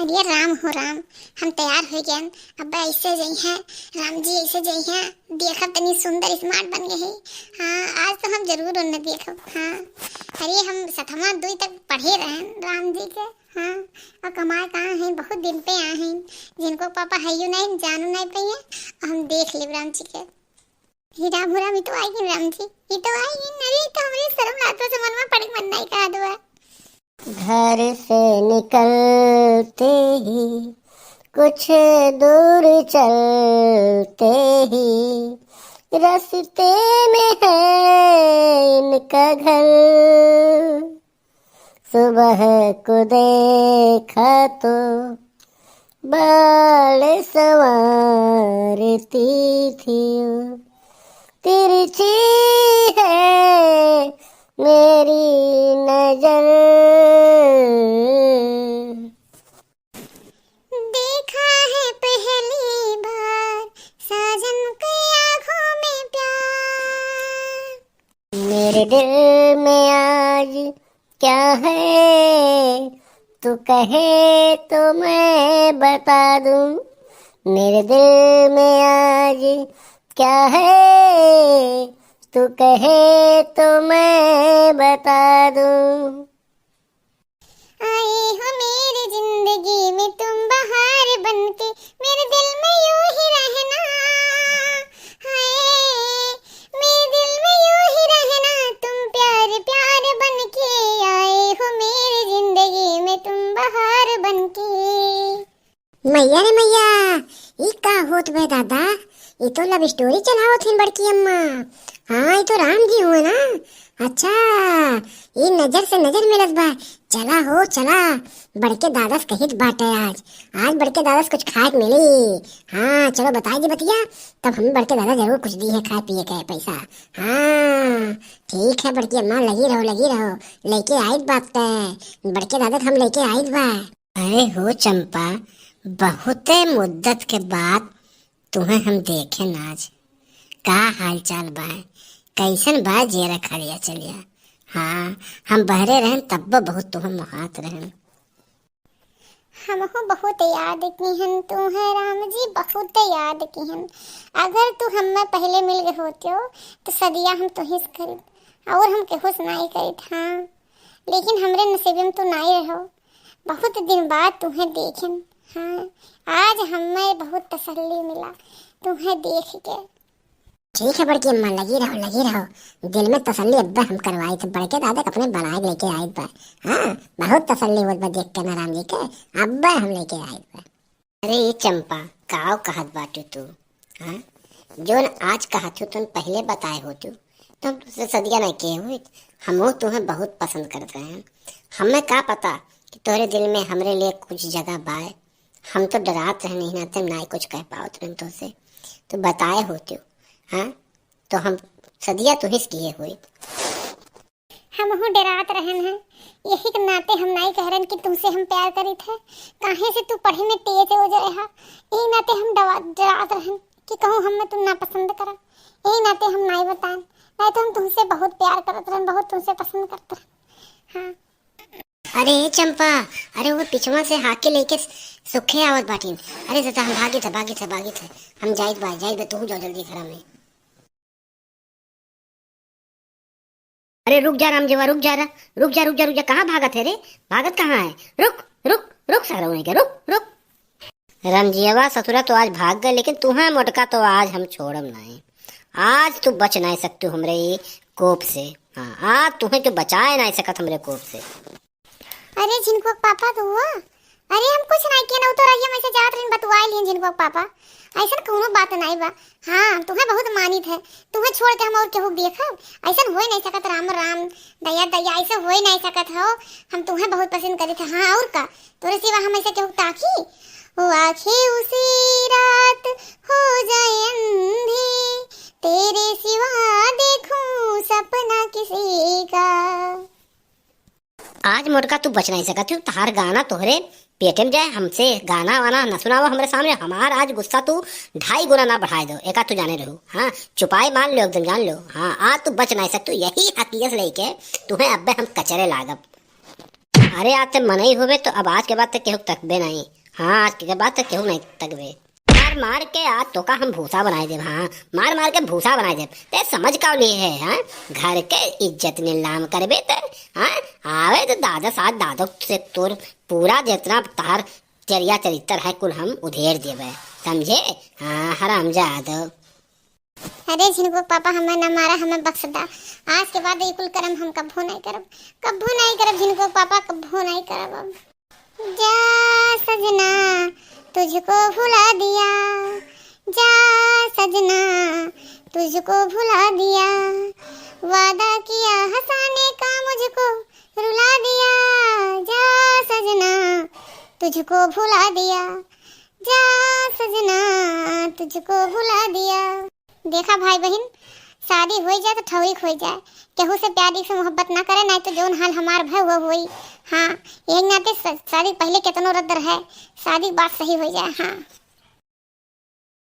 अरे राम हो राम, हम तैयार हो गए। अब ऐसे जई हैं, राम जी ऐसे जई हैं। देखब तनी सुंदर स्मार्ट बन गए हैं। हाँ, आज तो हम जरूर उन्हें देखब। हाँ, अरे हम सतमा दुई तक पढ़े रहे राम जी के। हाँ, और कमाए कहाँ हैं, बहुत दिन पे आए हैं। जिनको पापा हयू नहीं जानू नहीं पाइए, हम देख ले राम जी के। ही राम हो राम, ये तो आएगी राम जी, ये तो आएगी। अरे तो हमारे शर्म लातो से मन में पड़ी मन नहीं कहा दुआ। घर से निकलते ही कुछ दूर चलते ही रास्ते में है इनका घर। सुबह को देखा तो बाल संवारती थी, तिरछी है मेरी नजर। देखा है पहली बार साजन की आंखों में प्यार। मेरे दिल में आज क्या है, तू कहे तो मैं बता दूं। मेरे दिल में आज क्या है, तू कहे तो मैं बता दूं। आए हो मेरी जिंदगी में तुम बहार बनके, मेरे दिल में यूं ही रहना। हाय, मेरे दिल में यूं ही रहना, तुम प्यार प्यार बनके। आए हो मेरी जिंदगी में तुम बहार बनके। मैया रे मैया, ये का होत बे दादा? ये तो लव स्टोरी चलाओ थी बड़की अम्मा। हाँ, ये तो राम जी हुए ना। अच्छा, ये नजर से नजर मिलत बा। चला हो चला, बड़के दादस कहित बाटे आज। आज बड़के दादस कुछ खाए के मिली। हाँ चलो बताई दी बतिया, तब हम बड़के दादा जरूर कुछ दी है खाए पिए के पैसा। हाँ ठीक है बड़की अम्मा, लगी रहो। लेके आइत बात है, बड़के दादा हम लेके आइत बा। अरे हो चंपा, बहुत मुद्दत के बाद तुम्हें हम देखे नाज। का हाल चाल बा, कैसन बा जेरा खड़िया चलिया। हाँ, हम बहरे रहन तब बहुत तुम्हें मुहात रहन। हमको बहुत याद की हन तुम्हें राम जी, बहुत याद की हन। अगर तू हमें पहले मिल गए होते हो तो सदिया हम तो हिस करी और हम केहू नहीं करी था। लेकिन हमरे नसीब में तो नहीं रहो, बहुत दिन बाद तुम्हें देखन। हाँ, आज हमें बहुत तसल्ली मिला तुम्हें देख के। ठीक है बड़की अम्मा, लगी रहो। दिल में तसल्ली अब्बा हम करवाई थे, बड़के दादा अपने बनाए लेके आए बा। हाँ, बहुत तसल्ली हुई बा देख के ना राम जी के, अब्बा हम लेके आए बा। अरे ये चंपा, काव कहत बाटू तू? हाँ, जोन आज कहतू तुम पहले बताए हो तू, तुम तुझसे सदिया नहीं किए हुए। हम तुम्हें बहुत पसंद करते हैं। हमें का पता कि तुम्हारे दिल में हमरे लिए कुछ जगह बाए। हम तो डरात रहे नहीं नाते ना कुछ कह पाओ तुम तो से, तो बताए हो तू। हाँ, तो हम सदिया तो हिस किए हुए। हम हो डरात रहन है, यही के नाते हम नहीं कह रहे कि तुमसे हम प्यार करी थे। काहे से तू पढ़े में तेज हो जाए हा, यही नाते हम डरात रहन कि कहूँ हमें तुम ना पसंद करा। यही नाते हम नहीं बताएं, नहीं तो हम तुमसे बहुत प्यार करते रहन, बहुत तुमसे पसंद करते रहन। हाँ। अरे चंपा, अरे वो पिछवा से हाके लेके सुखे आवत बाटीन। अरे जता हम भागे थे हम जाइत बा तू जाओ जल्दी घर में। अरे रुक जा राम जीवा, रुक जा। कहाँ भागत है रे? भागत कहाँ है? रुक सारा वहीं के, रुक। रामजीवा ससुरा तो आज भाग गए, लेकिन तुम्हें मोटका तो आज हम छोड़म नहीं। आज तू बच नहीं सकती हमरे कोप से। हाँ, आज तुम्हें तो बचाए नहीं सकत हमरे कोप से। अरे जिनको पापा तो हुआ, अरे हम कुछ नहीं किया ना, तो रहिए मैं से जात रही बतवाई लिए जिनको पापा। ऐसा कोनो बात नहीं बा। हाँ, तुम्हें बहुत मानित है, तुम्हें छोड़ के हम और केहू देखब ऐसा हो नहीं सकत। राम राम, दया ऐसा हो नहीं सकत हो। हम तुम्हें बहुत पसंद करे थे। हाँ, और का तोरे सिवा हम ऐसा केहू ताकी? वो आंखें उसी रात हो जाए अंधी, तेरे सिवा देखूं सपना किसी का। आज मोटका तू बच नहीं सकती, तार गाना तोहरे पेटे में जाए। हमसे गाना वाना न सुनावा हमारे सामने। हमार आज गुस्सा तू 2.5 गुना ना बढ़ाए दो, एका तू जाने रहो। हाँ, चुपाई मान लो, एकदम जान लो। हाँ, आज तू बच नहीं सकती, यही हकीकत लेके तुम्हें अब्बे हम कचरे लागब। अरे आज से मनाई होवे तो अब आज के बाद तक केहू तकबे नहीं। हाँ आज के बाद तक केहू नहीं तकबे। मार मार के आज तो का हम भूसा बनाए देब। हाँ मार मार के भूसा बनाए देब। ते समझ का लिए है। हाँ घर के इज्जत नीलाम करबे ते। हाँ आवे तो दादा साथ दादो से तोर पूरा जितना तार चरिया चरित्र है कुल हम उधेर देबे, समझे। हाँ हरामजादा। अरे झिनको पापा हमें न मारा, हमें बख्श दा। आज के बाद ये कुल कर्म हम कभू नहीं करब, कभू नहीं करब झिनको पापा, कभू नहीं करब। अब जा सजना तुझको भुला दिया, जा सजना तुझको भुला दिया, वादा किया हंसाने का मुझको रुला दिया, जा सजना तुझको भुला दिया, जा सजना तुझको भुला दिया। देखा भाई बहन, शादी हो जाए तो ठौरिक हो जाए, केहू से प्यारी से मोहब्बत ना करे, नहीं तो जोन हाल हमार भाई वो हुई। हाँ यही नाते शादी पहले कितनो रद्द है, शादी बात सही हो जाए। हाँ